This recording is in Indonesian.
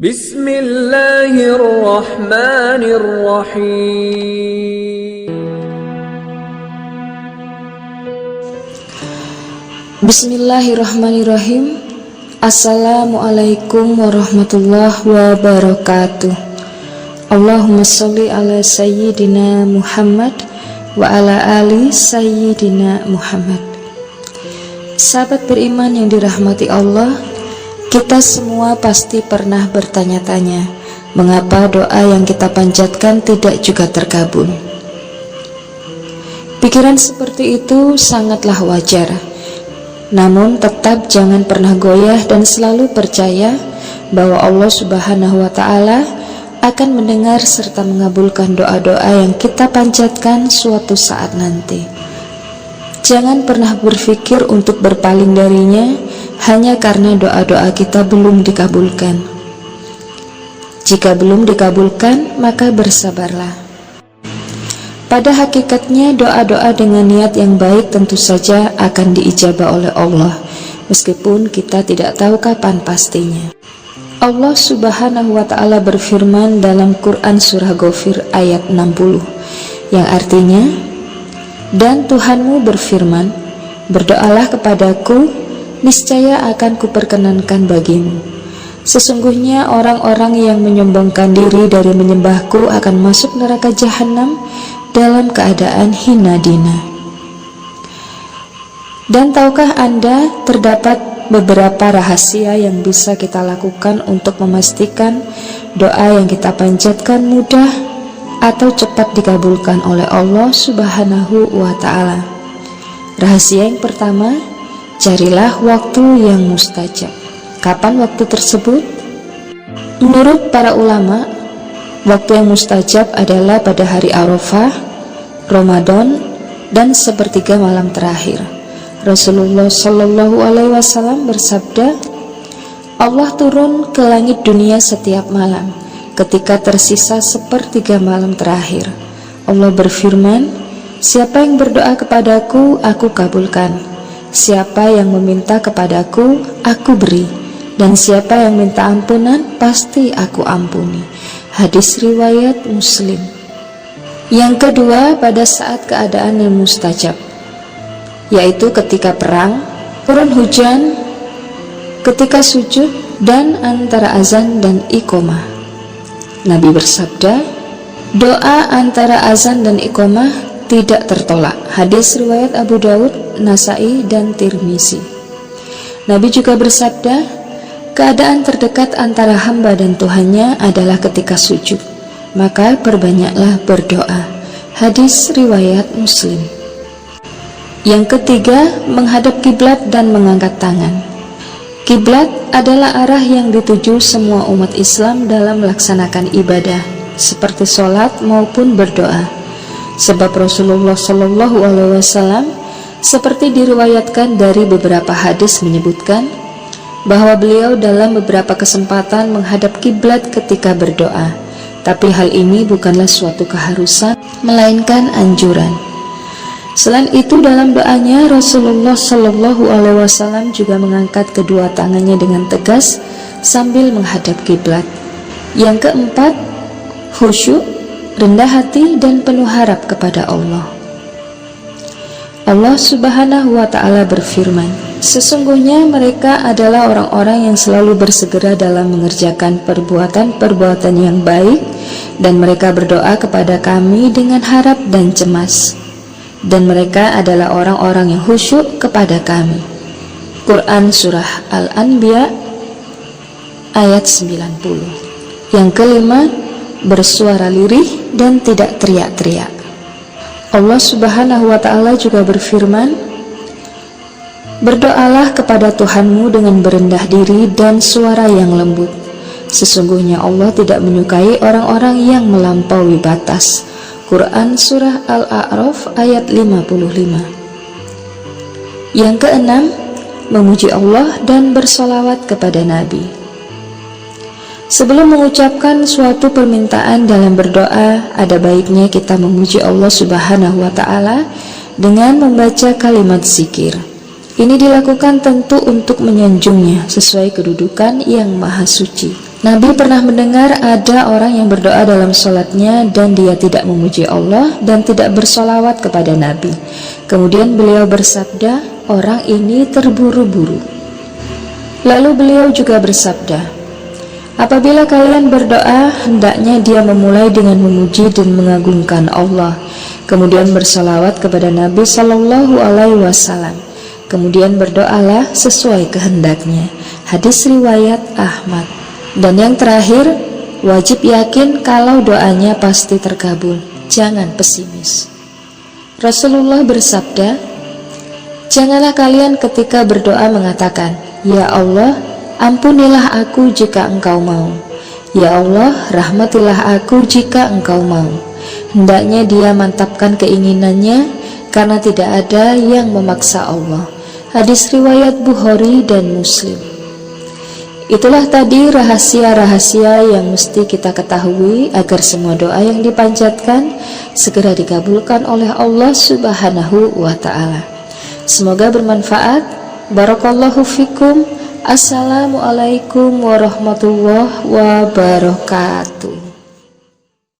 Bismillahirrahmanirrahim. Bismillahirrahmanirrahim. Assalamualaikum warahmatullahi wabarakatuh. Allahumma sholli ala sayyidina Muhammad wa ala ali sayyidina Muhammad. Sahabat beriman yang dirahmati Allah, kita semua pasti pernah bertanya-tanya, mengapa doa yang kita panjatkan tidak juga terkabul? Pikiran seperti itu sangatlah wajar. Namun tetap jangan pernah goyah dan selalu percaya bahwa Allah Subhanahu wa Ta'ala akan mendengar serta mengabulkan doa-doa yang kita panjatkan suatu saat nanti. Jangan pernah berpikir untuk berpaling darinya hanya karena doa-doa kita belum dikabulkan. Jika belum dikabulkan, maka bersabarlah. Pada hakikatnya doa-doa dengan niat yang baik tentu saja akan diijabah oleh Allah, meskipun kita tidak tahu kapan pastinya. Allah Subhanahu wa Ta'ala berfirman dalam Quran surah Ghafir ayat 60, yang artinya, dan Tuhanmu berfirman, berdoalah kepadaku, niscaya akan kuperkenankan bagimu. Sesungguhnya orang-orang yang menyombongkan diri dari menyembahku akan masuk neraka jahanam dalam keadaan hina dina. Dan tahukah Anda, terdapat beberapa rahasia yang bisa kita lakukan untuk memastikan doa yang kita panjatkan mudah atau cepat dikabulkan oleh Allah Subhanahu wa Ta'ala. Rahasia yang pertama, carilah waktu yang mustajab. Kapan waktu tersebut? Menurut para ulama, waktu yang mustajab adalah pada hari Arafah, Ramadan, dan sepertiga malam terakhir. Rasulullah Shallallahu Alaihi Wasallam bersabda, Allah turun ke langit dunia setiap malam ketika tersisa sepertiga malam terakhir. Allah berfirman, siapa yang berdoa kepadaku, aku kabulkan. Siapa yang meminta kepadaku, aku beri. Dan siapa yang minta ampunan, pasti aku ampuni. Hadis riwayat Muslim. Yang kedua, pada saat keadaan yang mustajab, yaitu ketika perang, turun hujan, ketika sujud, dan antara azan dan iqomah. Nabi bersabda, doa antara azan dan iqomah tidak tertolak. Hadis riwayat Abu Daud, Nasai, dan Tirmizi. Nabi juga bersabda, keadaan terdekat antara hamba dan Tuhannya adalah ketika sujud, maka perbanyaklah berdoa. Hadis riwayat Muslim. Yang ketiga, menghadap kiblat dan mengangkat tangan. Kiblat adalah arah yang dituju semua umat Islam dalam melaksanakan ibadah, seperti sholat maupun berdoa. Sebab Rasulullah Shallallahu Alaihi Wasallam seperti diriwayatkan dari beberapa hadis menyebutkan bahwa beliau dalam beberapa kesempatan menghadap kiblat ketika berdoa. Tapi hal ini bukanlah suatu keharusan, melainkan anjuran. Selain itu, dalam doanya Rasulullah Shallallahu Alaihi Wasallam juga mengangkat kedua tangannya dengan tegas sambil menghadap kiblat. Yang keempat, khusyuk, rendah hati, dan penuh harap kepada Allah. Allah Subhanahu wa Ta'ala berfirman, sesungguhnya mereka adalah orang-orang yang selalu bersegera dalam mengerjakan perbuatan-perbuatan yang baik, dan mereka berdoa kepada Kami dengan harap dan cemas. Dan mereka adalah orang-orang yang khusyuk kepada Kami. Quran Surah Al-Anbiya ayat 90. Yang kelima, bersuara lirih dan tidak teriak-teriak. Allah Subhanahu wa Ta'ala juga berfirman, berdoalah kepada Tuhanmu dengan berendah diri dan suara yang lembut. Sesungguhnya Allah tidak menyukai orang-orang yang melampaui batas. Quran Surah Al-A'raf ayat 55. Yang keenam, memuji Allah dan bersolawat kepada Nabi. Sebelum mengucapkan suatu permintaan dalam berdoa, ada baiknya kita memuji Allah Subhanahu wa Ta'ala dengan membaca kalimat zikir. Ini dilakukan tentu untuk menyanjungnya sesuai kedudukan yang maha suci. Nabi pernah mendengar ada orang yang berdoa dalam sholatnya dan dia tidak memuji Allah dan tidak bersolawat kepada Nabi. Kemudian beliau bersabda, orang ini terburu-buru. Lalu beliau juga bersabda, apabila kalian berdoa, hendaknya dia memulai dengan memuji dan mengagungkan Allah, kemudian bersolawat kepada Nabi Shallallahu Alaihi Wasallam, kemudian berdoalah sesuai kehendaknya. Hadis riwayat Ahmad. Dan yang terakhir, wajib yakin kalau doanya pasti terkabul, jangan pesimis. Rasulullah bersabda, janganlah kalian ketika berdoa mengatakan, ya Allah, ampunilah aku jika engkau mau. Ya Allah, rahmatilah aku jika engkau mau. Hendaknya dia mantapkan keinginannya, karena tidak ada yang memaksa Allah. Hadis riwayat Bukhari dan Muslim. Itulah tadi rahasia-rahasia yang mesti kita ketahui agar semua doa yang dipanjatkan segera dikabulkan oleh Allah Subhanahu wa Ta'ala. Semoga bermanfaat. Barakallahu fikum. Assalamualaikum warahmatullahi wabarakatuh.